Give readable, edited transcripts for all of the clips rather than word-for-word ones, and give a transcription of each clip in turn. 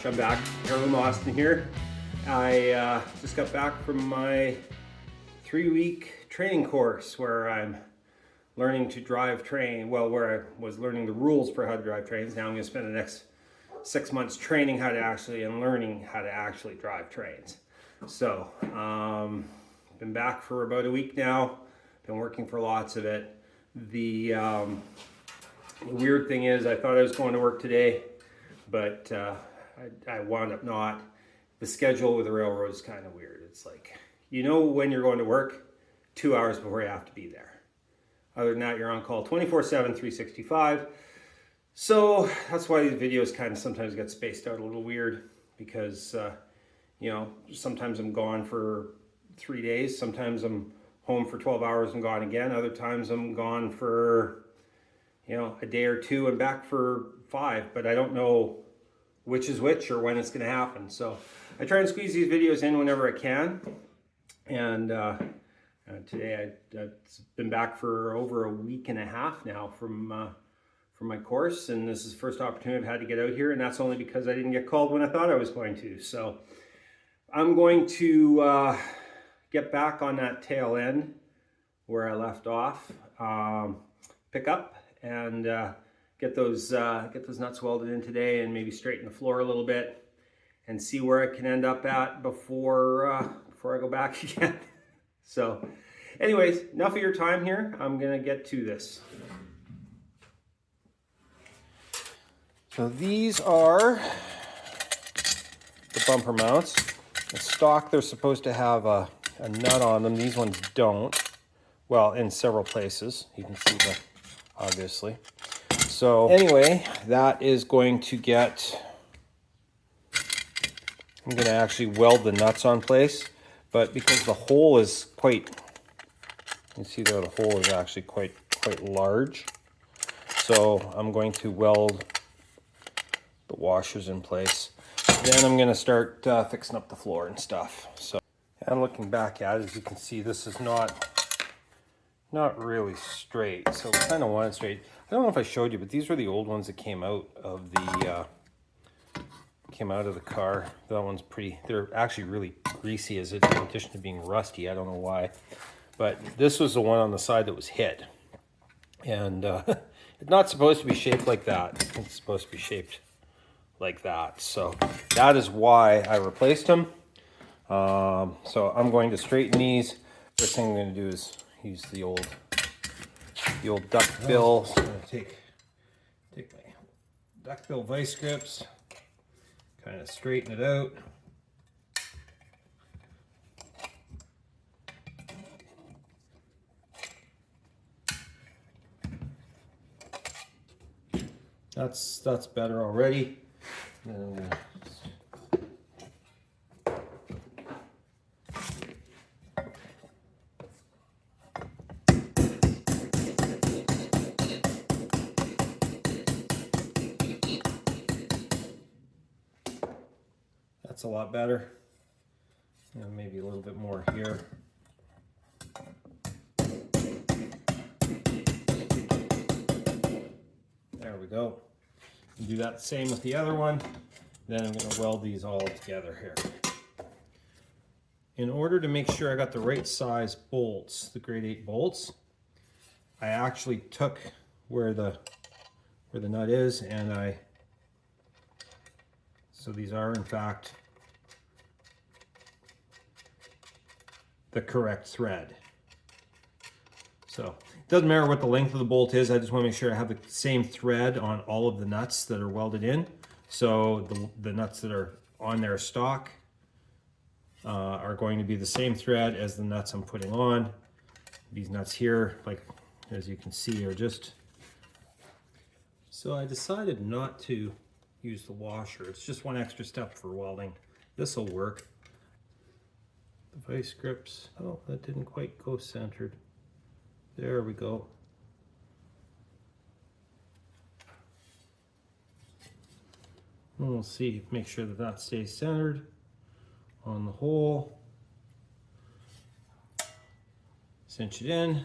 I'm back. Heirloom Austin here. I just got back from my 3-week training course where I'm learning to drive train. Well, where I was learning the rules for how to drive trains. Now I'm going to spend the next 6 months training how to actually and learning how to actually drive trains. So, been back for about a week now. Been working for lots of it. The weird thing is, I thought I was going to work today, but I wound up not. The schedule with the railroad is kind of weird. It's like, you know when you're going to work 2 hours before you have to be there. Other than that, you're on call 24/7, 365. So that's why these videos kind of sometimes get spaced out a little weird, because you know, sometimes I'm gone for 3 days. Sometimes I'm home for 12 hours and gone again. Other times I'm gone for, you know, a day or two and back for 5, but I don't know which is which or when it's going to happen. So I try and squeeze these videos in whenever I can. And today I've been back for over a week and a half now from my course, and this is the first opportunity I've had to get out here, and that's only because I didn't get called when I thought I was going to. So I'm going to get back on that tail end where I left off, pick up and get those nuts welded in today, and maybe straighten the floor a little bit and see where I can end up at before I go back again. So anyways, enough of your time here. I'm gonna get to this. So these are the bumper mounts. In stock, they're supposed to have a nut on them. These ones don't. Well, in several places. You can see that, obviously. So anyway, that is going to get... I'm going to actually weld the nuts on place, but because the hole is quite... You can see there the hole is actually quite large. So I'm going to weld the washers in place. Then I'm going to start fixing up the floor and stuff. So, and looking back at it, as you can see, this is not really straight. So we kind of want it straight. I don't know if I showed you, but these were the old ones that came out of the car. That one's pretty. They're actually really greasy, as in addition to being rusty. I don't know why, but this was the one on the side that was hit, and it's not supposed to be shaped like that. It's supposed to be shaped like that. So that is why I replaced them. So I'm going to straighten these. First thing I'm going to do is use the old duckbill. So I'm going to take my duckbill vice grips, kind of straighten it out. That's better already. That's a lot better. And maybe a little bit more here. There we go. Do that same with the other one. Then I'm going to weld these all together here. In order to make sure I got the right size bolts, the grade 8 bolts, I actually took where the nut is, and so these are in fact the correct thread. So it doesn't matter what the length of the bolt is. I just want to make sure I have the same thread on all of the nuts that are welded in. So the nuts that are on their stock are going to be the same thread as the nuts I'm putting on. These nuts here, like as you can see, are just... So I decided not to use the washer. It's just one extra step for welding. This will work. The vice grips, oh, that didn't quite go centered. There we go. And we'll see, make sure that that stays centered on the hole. Cinch it in,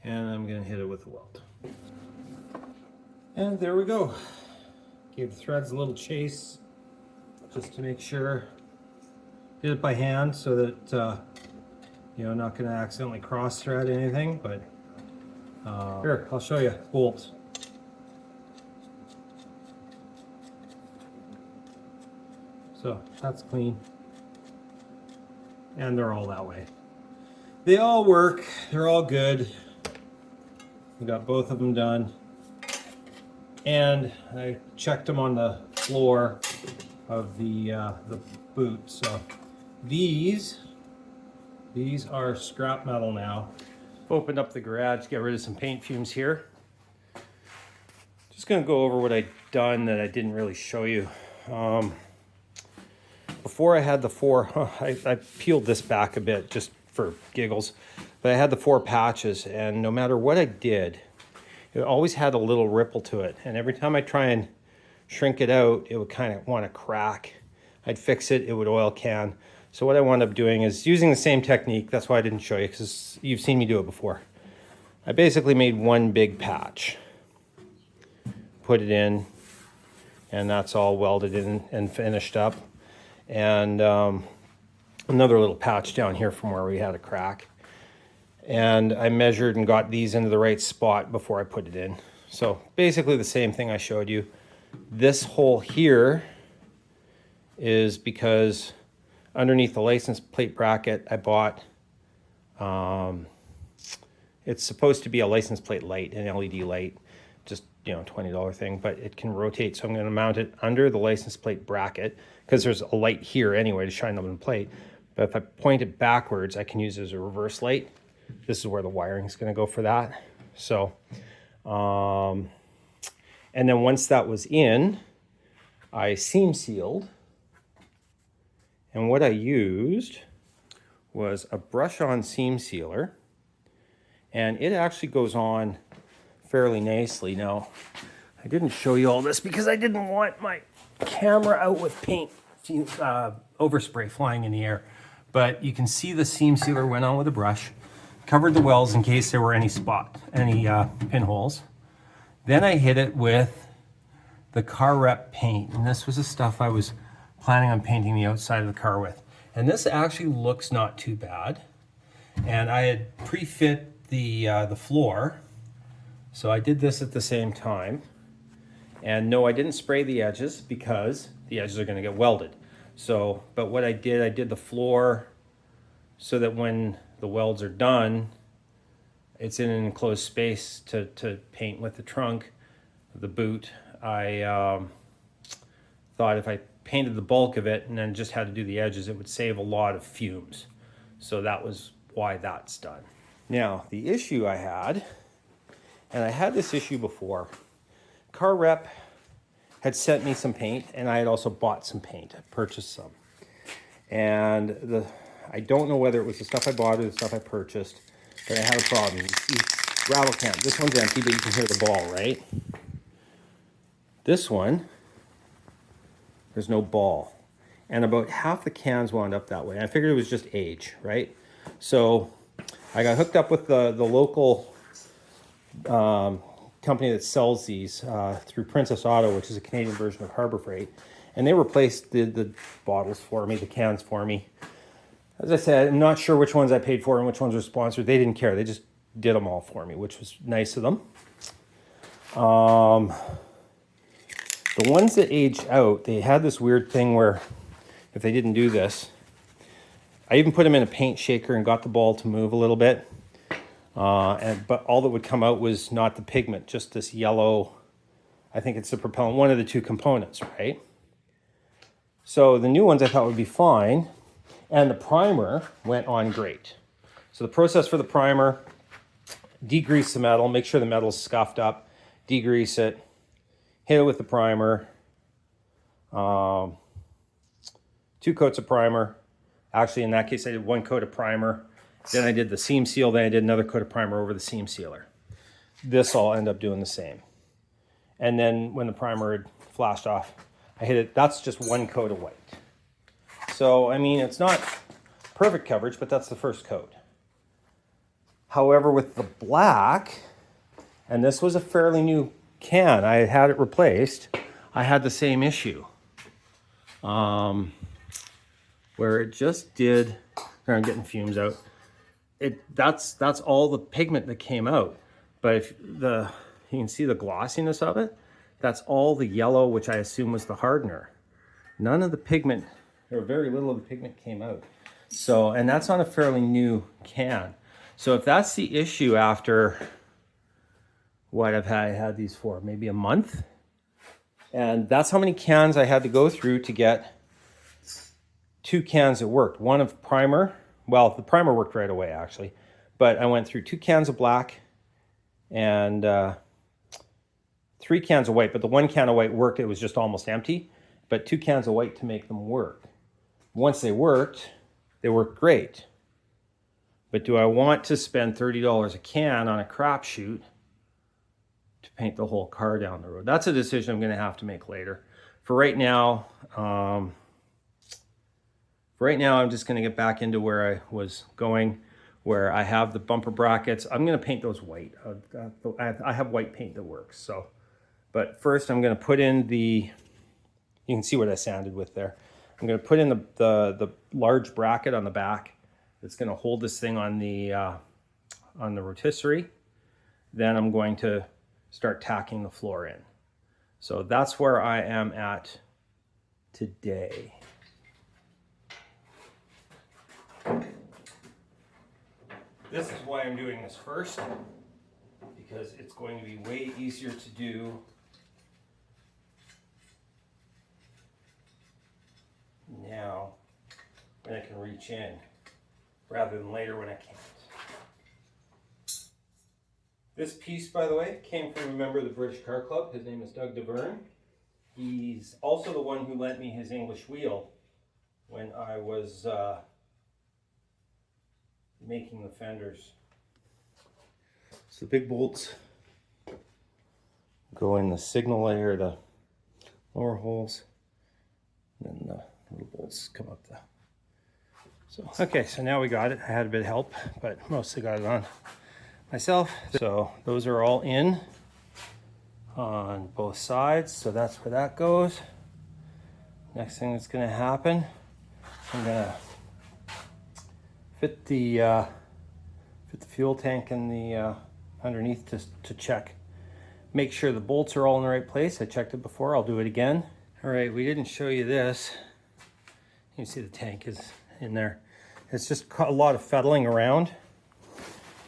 and I'm going to hit it with a weld. And there we go. Gave the threads a little chase just to make sure. Did it by hand so that you know, not going to accidentally cross thread anything, but here, I'll show you bolts. So that's clean, and they're all that way. They all work, they're all good. We got both of them done, and I checked them on the floor of the boot. So these are scrap metal now. Opened up the garage, get rid of some paint fumes here. Just gonna go over what I've done that I didn't really show you. Before I had the I peeled this back a bit just for giggles, but I had the 4 patches, and no matter what I did, it always had a little ripple to it. And every time I try and shrink it out, it would kind of want to crack. I'd fix it, it would oil can. So what I wound up doing is using the same technique. That's why I didn't show you, because you've seen me do it before. I basically made one big patch, put it in, and that's all welded in and finished up. And another little patch down here from where we had a crack. And I measured and got these into the right spot before I put it in. So basically the same thing I showed you. This hole here is because underneath the license plate bracket I bought, it's supposed to be a license plate light, an LED light, just, you know, $20 thing, but it can rotate. So I'm going to mount it under the license plate bracket, because there's a light here anyway to shine on the plate. But if I point it backwards, I can use it as a reverse light. This is where the wiring is going to go for that. So, and then once that was in, I seam sealed. And what I used was a brush-on seam sealer. And it actually goes on fairly nicely. Now, I didn't show you all this because I didn't want my camera out with paint overspray flying in the air. But you can see the seam sealer went on with a brush, covered the wells in case there were any pinholes. Then I hit it with the car rep paint. And this was the stuff I was planning on painting the outside of the car with. And this actually looks not too bad. And I had pre-fit the floor. So I did this at the same time. And no, I didn't spray the edges because the edges are going to get welded. So, but what I did the floor so that when the welds are done, it's in an enclosed space to paint with the trunk, the boot. I thought if I painted the bulk of it and then just had to do the edges, it would save a lot of fumes. So that was why that's done. Now, the issue I had, and I had this issue before, Car Rep had sent me some paint, and I had also bought some paint. I purchased some. And I don't know whether it was the stuff I bought or the stuff I purchased, but I had a problem. You see, rattle can. This one's empty, but you can hear the ball, right? This one, there's no ball. And about half the cans wound up that way. I figured it was just age, right? So I got hooked up with the local company that sells these through Princess Auto, which is a Canadian version of Harbor Freight. And they replaced the bottles for me, the cans for me. As I said, I'm not sure which ones I paid for and which ones were sponsored. They didn't care. They just did them all for me, which was nice of them. The ones that aged out, they had this weird thing where if they didn't do this, I even put them in a paint shaker and got the ball to move a little bit. But all that would come out was not the pigment, just this yellow, I think it's the propellant, one of the two components, right? So the new ones I thought would be fine, and the primer went on great. So the process for the primer, degrease the metal, make sure the metal's scuffed up, degrease it, hit it with the primer, 2 coats of primer. Actually, in that case, I did 1 coat of primer. Then I did the seam seal, then I did another coat of primer over the seam sealer. This all ended up doing the same. And then when the primer had flashed off, I hit it. That's just 1 coat of white. So, I mean, it's not perfect coverage, but that's the first coat. However, with the black, and this was a fairly new can, I had it replaced, I had the same issue. where it just did, I'm getting fumes out. That's all the pigment that came out. But if you can see the glossiness of it, that's all the yellow, which I assume was the hardener. None of the pigment, or very little of the pigment came out. So, and that's on a fairly new can. So if that's the issue after what I had these for, maybe a month. And that's how many cans I had to go through to get 2 cans that worked. One of primer, well, the primer worked right away actually, but I went through 2 cans of black and 3 cans of white, but the 1 can of white worked, it was just almost empty, but 2 cans of white to make them work. Once they worked great. But do I want to spend $30 a can on a crapshoot to paint the whole car down the road? That's a decision I'm going to have to make later. For right now, I'm just going to get back into where I was going, where I have the bumper brackets. I'm going to paint those white. I have white paint that works. So, but first I'm going to put in you can see what I sanded with there. I'm going to put in the large bracket on the back that's going to hold this thing on the rotisserie. Then I'm going to start tacking the floor in. So that's where I am at today. This is why I'm doing this first, because it's going to be way easier to do now when I can reach in, rather than later when I can't. This piece, by the way, came from a member of the British Car Club. His name is Doug DeVerne. He's also the one who lent me his English wheel when I was making the fenders. So the big bolts go in the signal layer, the lower holes, and then the little bolts come up the. So okay, so now we got it. I had a bit of help, but mostly got it on myself. So those are all in on both sides. So that's where that goes. Next thing that's going to happen, I'm going to fit the fuel tank in the underneath to check. Make sure the bolts are all in the right place. I checked it before. I'll do it again. All right, we didn't show you this. You can see the tank is in there. It's just a lot of fettling around.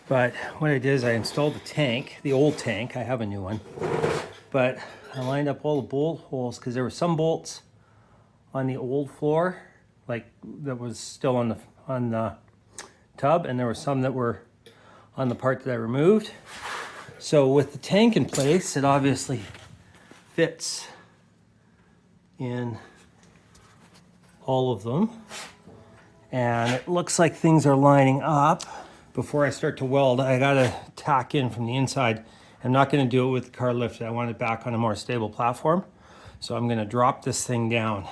But what I did is I installed the tank, the old tank. I have a new one. But I lined up all the bolt holes because there were some bolts on the old floor, like that was still on the tub, and there were some that were on the part that I removed. So with the tank in place, it obviously fits in all of them. And it looks like things are lining up. Before I start to weld, I gotta tack in from the inside. I'm not gonna do it with the car lifted. I want it back on a more stable platform. So I'm gonna drop this thing down.